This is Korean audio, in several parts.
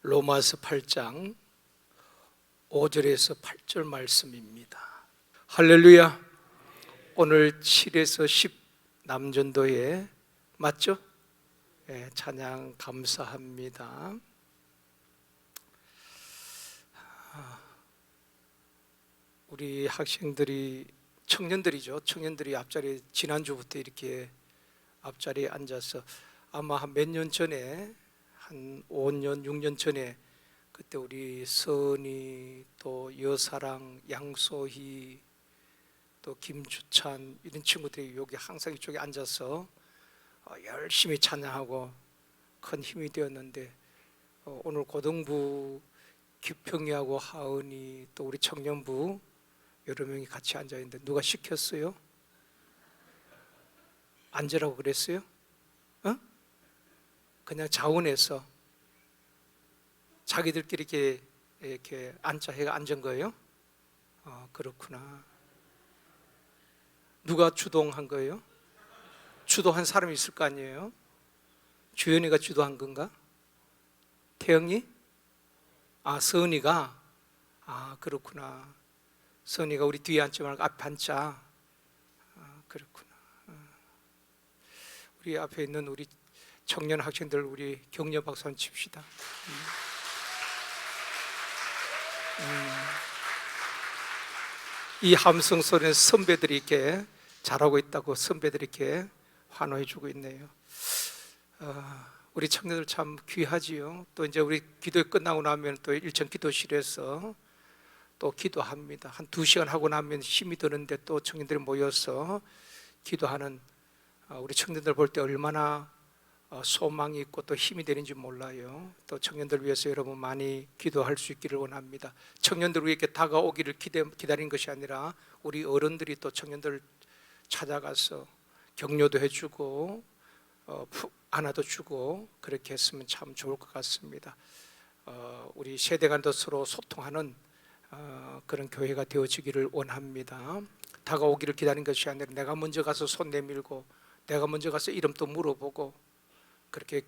로마서 8장 5절에서 8절 말씀입니다. 할렐루야. 오늘 7에서 10 남전도에 맞죠? 네, 찬양 감사합니다. 우리 학생들이 청년들이죠. 청년들이 앞자리에 지난주부터 이렇게 앞자리에 앉아서 아마 한 몇 년 전에 한 5년, 6년 전에 그때 우리 선이 또 여사랑, 양소희 또 김주찬 이런 친구들이 여기 항상 이쪽에 앉아서 열심히 찬양하고 큰 힘이 되었는데 오늘 고등부 기평이하고 하은이 또 우리 청년부 여러 명이 같이 앉아 있는데 누가 시켰어요? 앉으라고 그랬어요? 그냥 자원해서 자기들끼리 이렇게 앉자 해가 앉은 거예요? 그렇구나. 누가 주동한 거예요? 주도한 사람이 있을 거 아니에요? 주연이가 주도한 건가? 태영이? 서은이가? 그렇구나. 서은이가 우리 뒤에 앉지 말고 앞에 앉자. 그렇구나. 우리 앞에 있는 우리 청년 학생들 우리 격려 박수 한번 칩시다. 이 함성 소리는 선배들이 이렇게 잘하고 있다고 선배들이 이렇게 환호해 주고 있네요. 우리 청년들 참 귀하지요. 또 이제 우리 기도 끝나고 나면 또 일천 기도실에서 또 기도합니다. 한 2시간 하고 나면 힘이 드는데 또 청년들이 모여서 기도하는 우리 청년들 볼 때 얼마나 소망이 있고 또 힘이 되는지 몰라요. 또 청년들 위해서 여러분 많이 기도할 수 있기를 원합니다. 청년들 위해 다가오기를 기다리는 것이 아니라 우리 어른들이 또 청년들 찾아가서 격려도 해주고 안아도 주고 그렇게 했으면 참 좋을 것 같습니다. 우리 세대 간도 서로 소통하는 그런 교회가 되어지기를 원합니다. 다가오기를 기다리는 것이 아니라 내가 먼저 가서 손 내밀고 내가 먼저 가서 이름도 물어보고 그렇게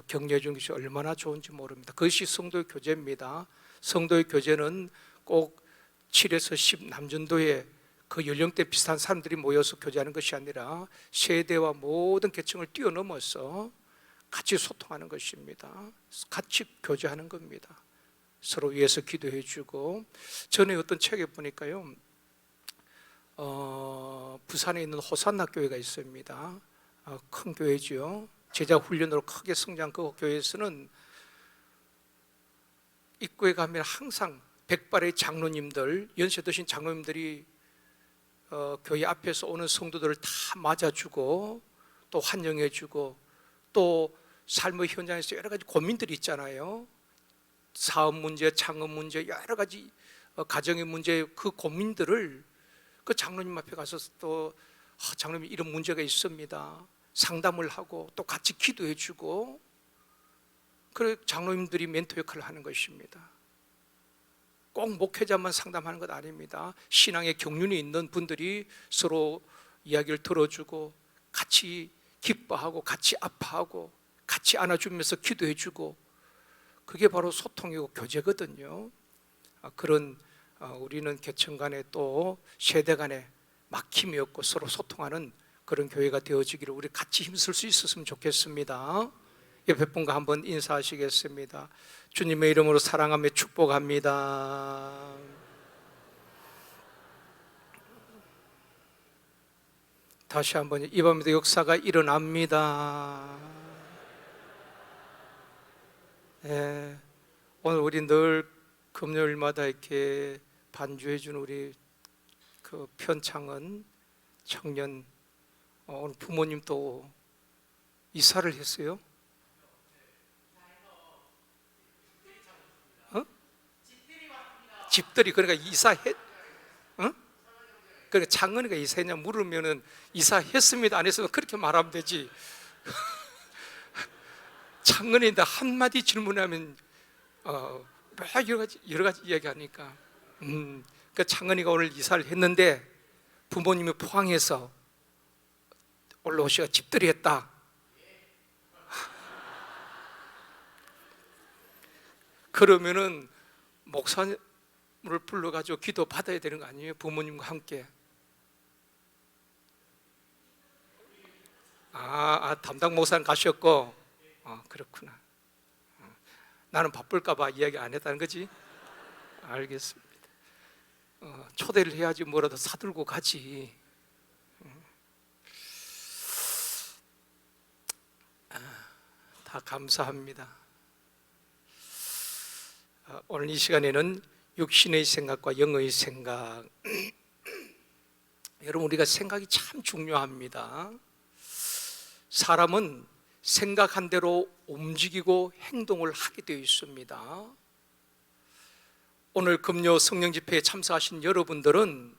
격려해 주는 것이 얼마나 좋은지 모릅니다. 그것이 성도의 교제입니다. 성도의 교제는 꼭 7에서 10 남전도에 그 연령대 비슷한 사람들이 모여서 교제하는 것이 아니라 세대와 모든 계층을 뛰어넘어서 같이 소통하는 것입니다. 같이 교제하는 겁니다. 서로 위해서 기도해 주고 전에 어떤 책에 보니까요 부산에 있는 호산나 교회가 있습니다. 큰 교회죠. 제자 훈련으로 크게 성장한 그 교회에서는 입구에 가면 항상 백발의 장로님들, 연세 드신 장로님들이 교회 앞에서 오는 성도들을 다 맞아주고 또 환영해주고 또 삶의 현장에서 여러 가지 고민들이 있잖아요. 사업 문제, 창업 문제, 여러 가지 가정의 문제, 그 고민들을 그 장로님 앞에 가서 또 장로님 이런 문제가 있습니다. 상담을 하고 또 같이 기도해 주고 그래 장로님들이 멘토 역할을 하는 것입니다. 꼭 목회자만 상담하는 것 아닙니다. 신앙의 경륜이 있는 분들이 서로 이야기를 들어주고 같이 기뻐하고 같이 아파하고 같이 안아주면서 기도해 주고 그게 바로 소통이고 교제거든요. 그런 우리는 계층 간에 또 세대 간에 막힘이 없고 서로 소통하는 그런 교회가 되어지기를 우리 같이 힘쓸 수 있었으면 좋겠습니다. 옆에 분과 한번 인사하시겠습니다. 주님의 이름으로 사랑하며 축복합니다. 다시 한번 이 밤에도 역사가 일어납니다. 네, 오늘 우리 늘 금요일마다 이렇게 반주해 주는 우리 그 편창은 청년 오늘 부모님 또 이사를 했어요? 집들이 그러니까 이사했? 그러니까 장은이가 이사했냐 물으면은 이사했습니다 안 했으면 그렇게 말하면 되지. 장은이한테 한마디 질문하면 여러 가지 이야기하니까 그러니까 장은이가 오늘 이사를 했는데 부모님이 포항에서 올라오시가 집들이 했다. 그러면은 목사님을 불러가지고 기도 받아야 되는 거 아니에요? 부모님과 함께. 담당 목사님 가셨고, 그렇구나. 나는 바쁠까 봐 이야기 안 했다는 거지? 알겠습니다. 초대를 해야지 뭐라도 사들고 가지. 다 감사합니다. 오늘 이 시간에는 육신의 생각과 영의 생각. 여러분, 우리가 생각이 참 중요합니다. 사람은 생각한 대로 움직이고 행동을 하게 되어 있습니다. 오늘 금요 성령 집회에 참석하신 여러분들은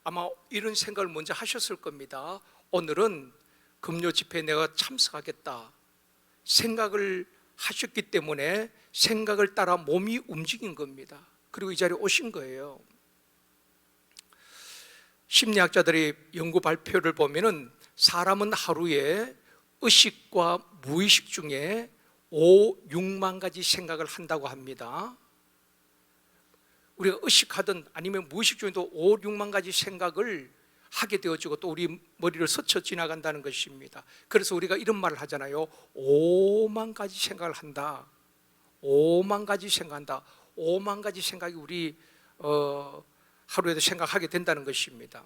아마 이런 생각을 먼저 하셨을 겁니다. 오늘은 금요 집회에 내가 참석하겠다 생각을 하셨기 때문에 생각을 따라 몸이 움직인 겁니다. 그리고 이 자리에 오신 거예요. 심리학자들의 연구 발표를 보면은 사람은 하루에 의식과 무의식 중에 6만 가지 생각을 한다고 합니다. 우리가 의식하든 아니면 무의식 중에도 6만 가지 생각을 하게 되어지고 또 우리 머리를 스쳐 지나간다는 것입니다. 그래서 우리가 이런 말을 하잖아요. 5만 가지 생각을 한다. 5만 가지 생각한다. 5만 가지 생각이 우리 하루에도 생각하게 된다는 것입니다.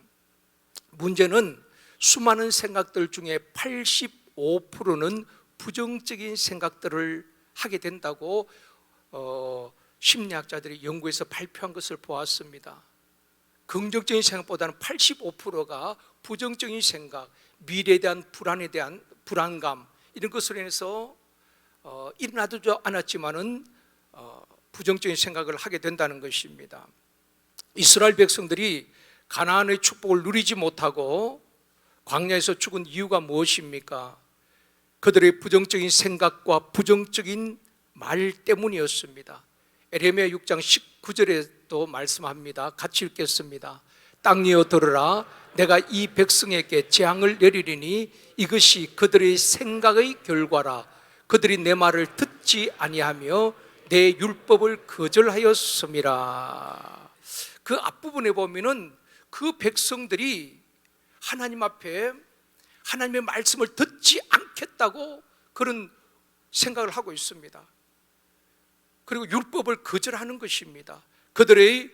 문제는 수많은 생각들 중에 85%는 부정적인 생각들을 하게 된다고 심리학자들이 연구해서 발표한 것을 보았습니다. 긍정적인 생각보다는 85%가 부정적인 생각, 미래에 대한 불안에 대한 불안감, 이런 것으로 인해서 일어나도 않았지만은 부정적인 생각을 하게 된다는 것입니다. 이스라엘 백성들이 가나안의 축복을 누리지 못하고 광야에서 죽은 이유가 무엇입니까? 그들의 부정적인 생각과 부정적인 말 때문이었습니다. 에레미야 6장 19절에도 말씀합니다. 같이 읽겠습니다. 땅이여 들으라, 내가 이 백성에게 재앙을 내리리니 이것이 그들의 생각의 결과라. 그들이 내 말을 듣지 아니하며 내 율법을 거절하였음이라. 그 앞부분에 보면은 그 백성들이 하나님 앞에 하나님의 말씀을 듣지 않겠다고 그런 생각을 하고 있습니다. 그리고 율법을 거절하는 것입니다. 그들의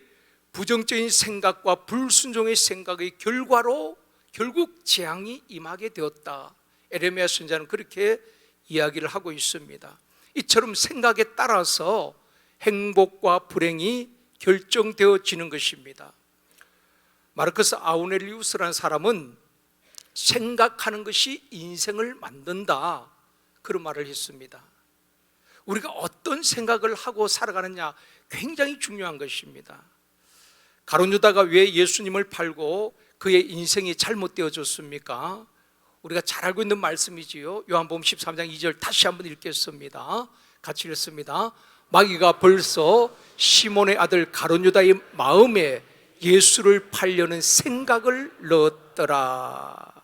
부정적인 생각과 불순종의 생각의 결과로 결국 재앙이 임하게 되었다. 에레미야 선지자는 그렇게 이야기를 하고 있습니다. 이처럼 생각에 따라서 행복과 불행이 결정되어지는 것입니다. 마르커스 아우렐리우스라는 사람은 생각하는 것이 인생을 만든다, 그런 말을 했습니다. 우리가 어떤 생각을 하고 살아가느냐 굉장히 중요한 것입니다. 가룟 유다가 왜 예수님을 팔고 그의 인생이 잘못되어졌습니까? 우리가 잘 알고 있는 말씀이지요. 요한복음 13장 2절 다시 한번 읽겠습니다. 같이 읽습니다. 마귀가 벌써 시몬의 아들 가룟 유다의 마음에 예수를 팔려는 생각을 넣었더라.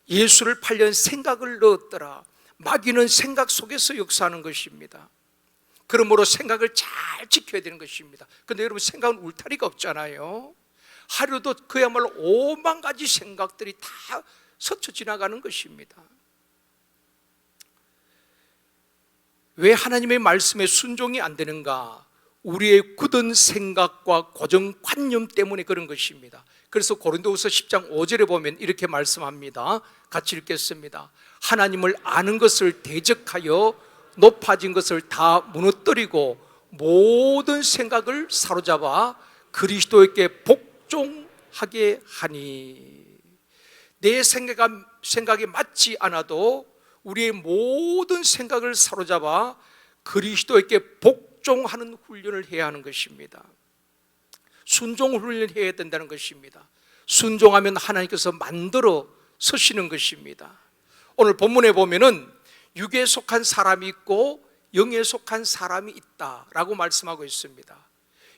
예수를 팔려는 생각을 넣었더라. 마귀는 생각 속에서 역사하는 것입니다. 그러므로 생각을 잘 지켜야 되는 것입니다. 그런데 여러분, 생각은 울타리가 없잖아요. 하루도 그야말로 5만 가지 생각들이 다 스쳐 지나가는 것입니다. 왜 하나님의 말씀에 순종이 안 되는가? 우리의 굳은 생각과 고정관념 때문에 그런 것입니다. 그래서 고린도후서 10장 5절에 보면 이렇게 말씀합니다. 같이 읽겠습니다. 하나님을 아는 것을 대적하여 높아진 것을 다 무너뜨리고 모든 생각을 사로잡아 그리스도에게 복종하게 하니. 내 생각이 맞지 않아도 우리의 모든 생각을 사로잡아 그리스도에게 복종하는 훈련을 해야 하는 것입니다. 순종 훈련을 해야 된다는 것입니다. 순종하면 하나님께서 만들어 서시는 것입니다. 오늘 본문에 보면은 육에 속한 사람이 있고 영에 속한 사람이 있다라고 말씀하고 있습니다.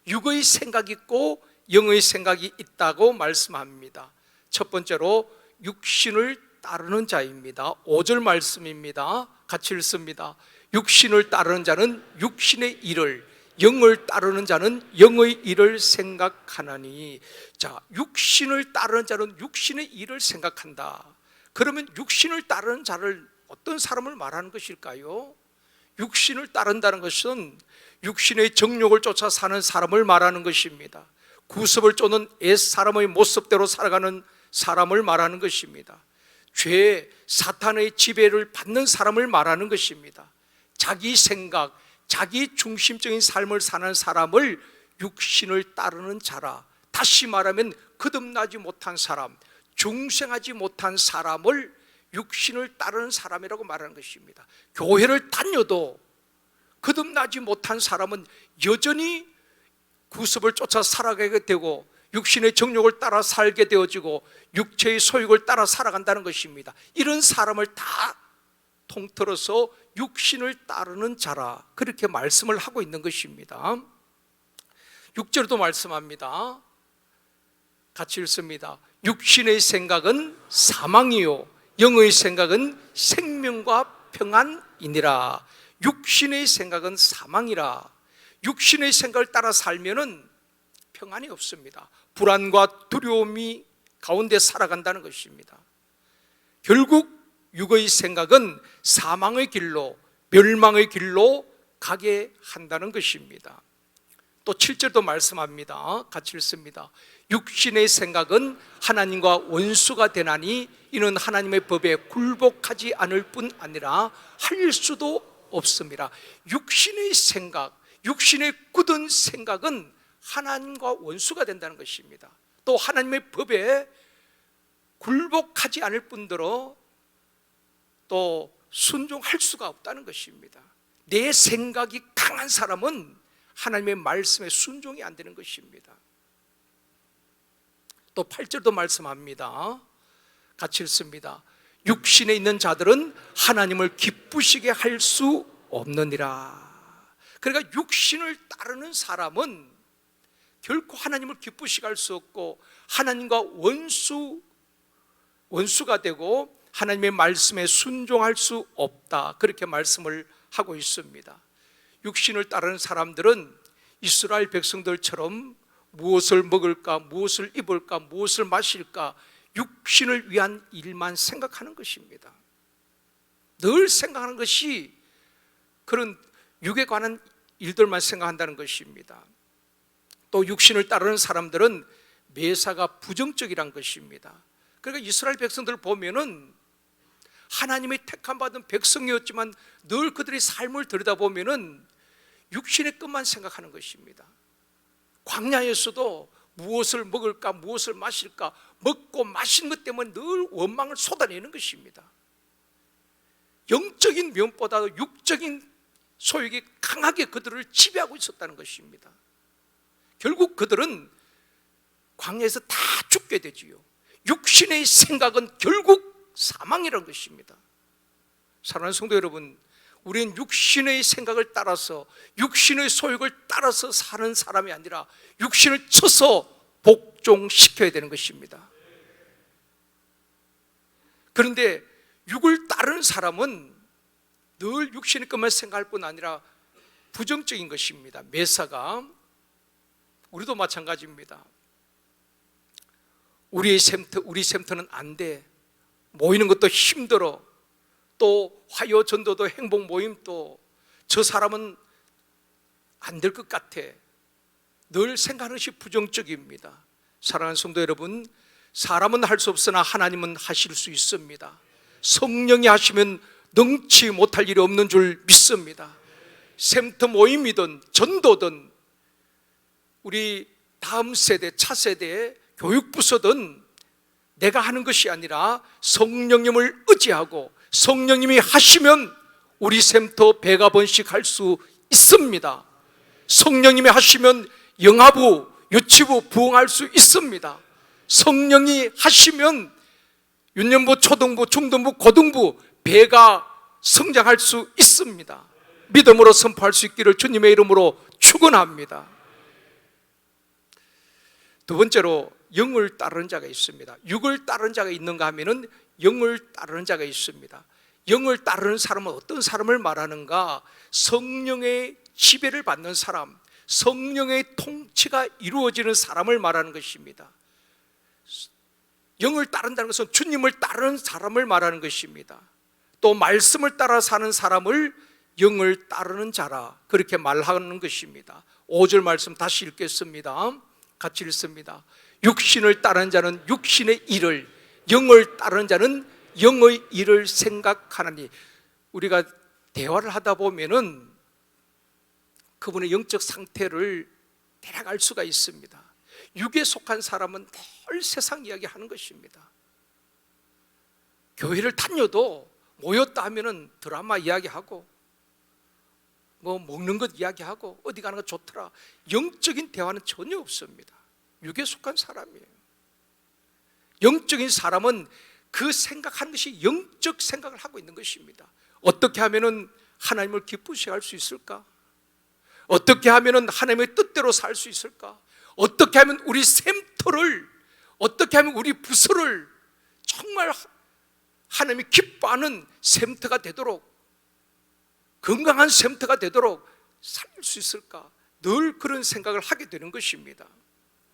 육의 생각이 있고 영의 생각이 있다고 말씀합니다. 첫 번째로 육신을 따르는 자입니다. 5절 말씀입니다. 같이 읽습니다. 육신을 따르는 자는 육신의 일을, 영을 따르는 자는 영의 일을 생각하나니. 자, 육신을 따르는 자는 육신의 일을 생각한다. 그러면 육신을 따르는 자를 어떤 사람을 말하는 것일까요? 육신을 따른다는 것은 육신의 정욕을 쫓아 사는 사람을 말하는 것입니다. 구습을 쫓는 옛사람의 모습대로 살아가는 사람을 말하는 것입니다. 죄, 사탄의 지배를 받는 사람을 말하는 것입니다. 자기 생각, 자기 중심적인 삶을 사는 사람을 육신을 따르는 자라. 다시 말하면 거듭나지 못한 사람, 중생하지 못한 사람을 육신을 따르는 사람이라고 말하는 것입니다. 교회를 다녀도 거듭나지 못한 사람은 여전히 구습을 쫓아 살아가게 되고 육신의 정욕을 따라 살게 되어지고 육체의 소욕을 따라 살아간다는 것입니다. 이런 사람을 다 통틀어서 육신을 따르는 자라, 그렇게 말씀을 하고 있는 것입니다. 6절도 말씀합니다. 같이 읽습니다. 육신의 생각은 사망이요 영의 생각은 생명과 평안이니라. 육신의 생각은 사망이라. 육신의 생각을 따라 살면은 평안이 없습니다. 불안과 두려움이 가운데 살아간다는 것입니다. 결국 육의 생각은 사망의 길로, 멸망의 길로 가게 한다는 것입니다. 또 7절도 말씀합니다. 같이 읽습니다. 육신의 생각은 하나님과 원수가 되나니 이는 하나님의 법에 굴복하지 않을 뿐 아니라 할 수도 없습니다. 육신의 생각, 육신의 굳은 생각은 하나님과 원수가 된다는 것입니다. 또 하나님의 법에 굴복하지 않을 뿐더러 또 순종할 수가 없다는 것입니다. 내 생각이 강한 사람은 하나님의 말씀에 순종이 안 되는 것입니다. 또 8절도 말씀합니다. 같이 읽습니다. 육신에 있는 자들은 하나님을 기쁘시게 할 수 없느니라. 그러니까 육신을 따르는 사람은 결코 하나님을 기쁘시게 할 수 없고 하나님과 원수가 되고 하나님의 말씀에 순종할 수 없다, 그렇게 말씀을 하고 있습니다. 육신을 따르는 사람들은 이스라엘 백성들처럼 무엇을 먹을까, 무엇을 입을까, 무엇을 마실까, 육신을 위한 일만 생각하는 것입니다. 늘 생각하는 것이 그런 육에 관한 일들만 생각한다는 것입니다. 또 육신을 따르는 사람들은 매사가 부정적이란 것입니다. 그러니까 이스라엘 백성들을 보면은 하나님의 택함 받은 백성이었지만 늘 그들의 삶을 들여다보면은 육신의 것만 생각하는 것입니다. 광야에서도 무엇을 먹을까, 무엇을 마실까, 먹고 마시는 것 때문에 늘 원망을 쏟아내는 것입니다. 영적인 면보다도 육적인 소욕이 강하게 그들을 지배하고 있었다는 것입니다. 결국 그들은 광야에서 다 죽게 되지요. 육신의 생각은 결국 사망이라는 것입니다. 사랑하는 성도 여러분, 우리는 육신의 생각을 따라서, 육신의 소욕을 따라서 사는 사람이 아니라 육신을 쳐서 복종시켜야 되는 것입니다. 그런데 육을 따르는 사람은 늘 육신의 것만 생각할 뿐 아니라 부정적인 것입니다. 매사가. 우리도 마찬가지입니다. 우리 샘터는 안 돼. 모이는 것도 힘들어. 또 화요 전도도 행복 모임도 저 사람은 안 될 것 같아. 늘 생각하는 것이 부정적입니다. 사랑하는 성도 여러분, 사람은 할 수 없으나 하나님은 하실 수 있습니다. 성령이 하시면 능치 못할 일이 없는 줄 믿습니다. 샘터 모임이든 전도든 우리 다음 세대, 차세대의 교육부서든 내가 하는 것이 아니라 성령님을 의지하고 성령님이 하시면 우리 샘터 100번씩 할 수 있습니다. 성령님이 하시면 영아부, 유치부 부흥할 수 있습니다. 성령이 하시면 유년부, 초등부, 중등부, 고등부 배가 성장할 수 있습니다. 믿음으로 선포할 수 있기를 주님의 이름으로 축원합니다. 두 번째로 영을 따르는 자가 있습니다. 육을 따르는 자가 있는가 하면은 영을 따르는 자가 있습니다. 영을 따르는 사람은 어떤 사람을 말하는가? 성령의 지배를 받는 사람, 성령의 통치가 이루어지는 사람을 말하는 것입니다. 영을 따른다는 것은 주님을 따르는 사람을 말하는 것입니다. 또 말씀을 따라 사는 사람을 영을 따르는 자라, 그렇게 말하는 것입니다. 5절 말씀 다시 읽겠습니다. 같이 읽습니다. 육신을 따르는 자는 육신의 일을, 영을 따르는 자는 영의 일을 생각하나니. 우리가 대화를 하다 보면은 그분의 영적 상태를 대략 알 수가 있습니다. 육에 속한 사람은 늘 세상 이야기 하는 것입니다. 교회를 다녀도 모였다 하면은 드라마 이야기하고 뭐 먹는 것 이야기하고 어디 가는 거 좋더라. 영적인 대화는 전혀 없습니다. 육에 속한 사람이에요. 영적인 사람은 그 생각하는 것이 영적 생각을 하고 있는 것입니다. 어떻게 하면은 하나님을 기쁘시게 할 수 있을까? 어떻게 하면은 하나님의 뜻대로 살 수 있을까? 어떻게 하면 우리 샘터를, 어떻게 하면 우리 부서를 정말 하나님이 기뻐하는 샘터가 되도록, 건강한 샘터가 되도록 살릴 수 있을까? 늘 그런 생각을 하게 되는 것입니다.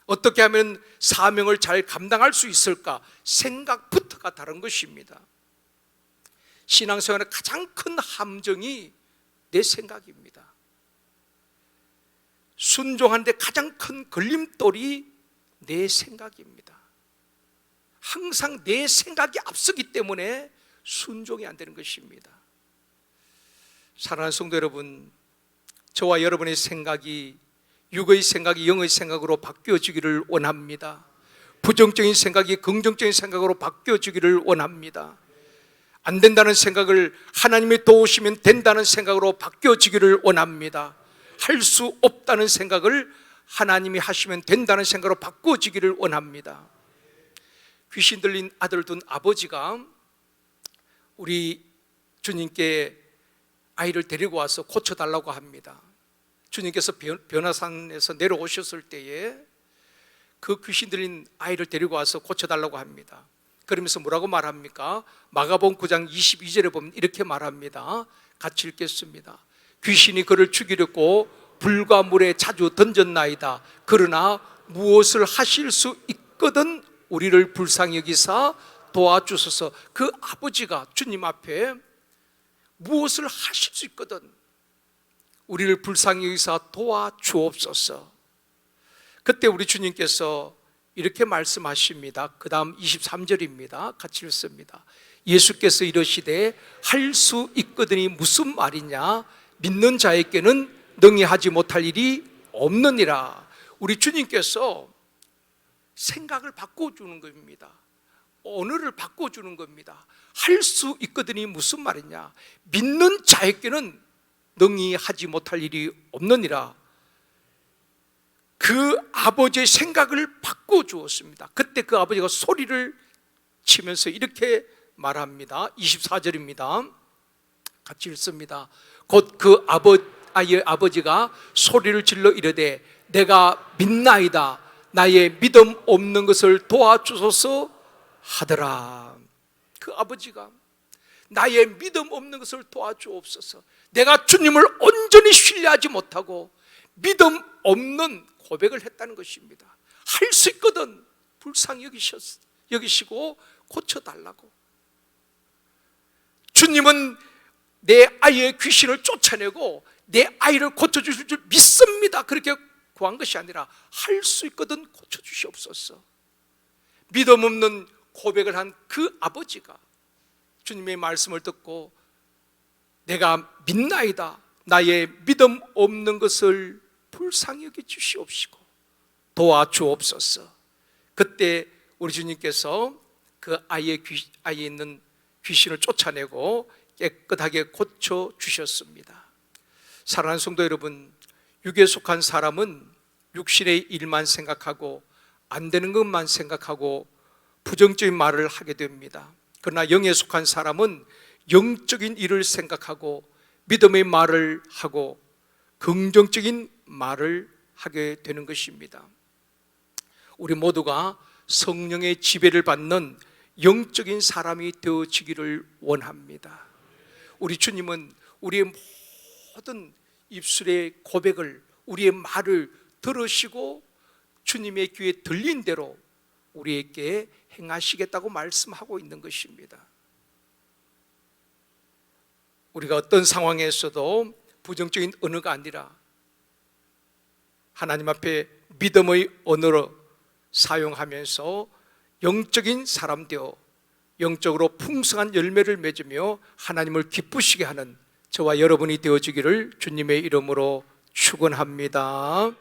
어떻게 하면 사명을 잘 감당할 수 있을까? 생각부터가 다른 것입니다. 신앙생활의 가장 큰 함정이 내 생각입니다. 순종하는데 가장 큰 걸림돌이 내 생각입니다. 항상 내 생각이 앞서기 때문에 순종이 안 되는 것입니다. 사랑하는 성도 여러분, 저와 여러분의 생각이 육의 생각이 영의 생각으로 바뀌어지기를 원합니다. 부정적인 생각이 긍정적인 생각으로 바뀌어지기를 원합니다. 안 된다는 생각을 하나님이 도우시면 된다는 생각으로 바뀌어지기를 원합니다. 할 수 없다는 생각을 하나님이 하시면 된다는 생각으로 바꿔지기를 원합니다. 귀신 들린 아들 둔 아버지가 우리 주님께 아이를 데리고 와서 고쳐달라고 합니다. 주님께서 변화산에서 내려오셨을 때에 그 귀신 들린 아이를 데리고 와서 고쳐달라고 합니다. 그러면서 뭐라고 말합니까? 마가복음 9장 22절에 보면 이렇게 말합니다. 같이 읽겠습니다. 귀신이 그를 죽이려고 불과 물에 자주 던졌나이다. 그러나 무엇을 하실 수 있거든 우리를 불쌍히 여기사 도와주소서. 그 아버지가 주님 앞에 무엇을 하실 수 있거든 우리를 불쌍히 여기사 도와주옵소서. 그때 우리 주님께서 이렇게 말씀하십니다. 그 다음 23절입니다. 같이 읽습니다. 예수께서 이러시되 할 수 있거든이 무슨 말이냐? 믿는 자에게는 능히 하지 못할 일이 없느니라. 우리 주님께서 생각을 바꿔주는 겁니다. 언어를 바꿔주는 겁니다. 할 수 있거든이 무슨 말이냐? 믿는 자에게는 능히 하지 못할 일이 없느니라. 그 아버지의 생각을 바꿔주었습니다. 그때 그 아버지가 소리를 치면서 이렇게 말합니다. 24절입니다. 같이 읽습니다. 곧 그 아이의 아버지가 소리를 질러 이르되 내가 믿나이다. 나의 믿음 없는 것을 도와주소서 하더라. 그 아버지가 나의 믿음 없는 것을 도와주옵소서. 내가 주님을 온전히 신뢰하지 못하고 믿음 없는 고백을 했다는 것입니다. 할 수 있거든 불쌍히 여기시고 고쳐달라고. 주님은 내 아이의 귀신을 쫓아내고 내 아이를 고쳐주실 줄 믿습니다. 그렇게 구한 것이 아니라 할 수 있거든 고쳐주시옵소서. 믿음 없는 고백을 한 그 아버지가 주님의 말씀을 듣고 내가 믿나이다. 나의 믿음 없는 것을 불쌍히 여겨 주시옵시고 도와주옵소서. 그때 우리 주님께서 그 아이에 있는 귀신을 쫓아내고 깨끗하게 고쳐주셨습니다. 사랑하는 성도 여러분, 육에 속한 사람은 육신의 일만 생각하고 안 되는 것만 생각하고 부정적인 말을 하게 됩니다. 그러나 영에 속한 사람은 영적인 일을 생각하고 믿음의 말을 하고 긍정적인 말을 하게 되는 것입니다. 우리 모두가 성령의 지배를 받는 영적인 사람이 되어지기를 원합니다. 우리 주님은 우리의 모든 입술의 고백을, 우리의 말을 들으시고 주님의 귀에 들린 대로 우리에게 행하시겠다고 말씀하고 있는 것입니다. 우리가 어떤 상황에서도 부정적인 언어가 아니라 하나님 앞에 믿음의 언어로 사용하면서 영적인 사람 되어 영적으로 풍성한 열매를 맺으며 하나님을 기쁘시게 하는 저와 여러분이 되어주기를 주님의 이름으로 축원합니다.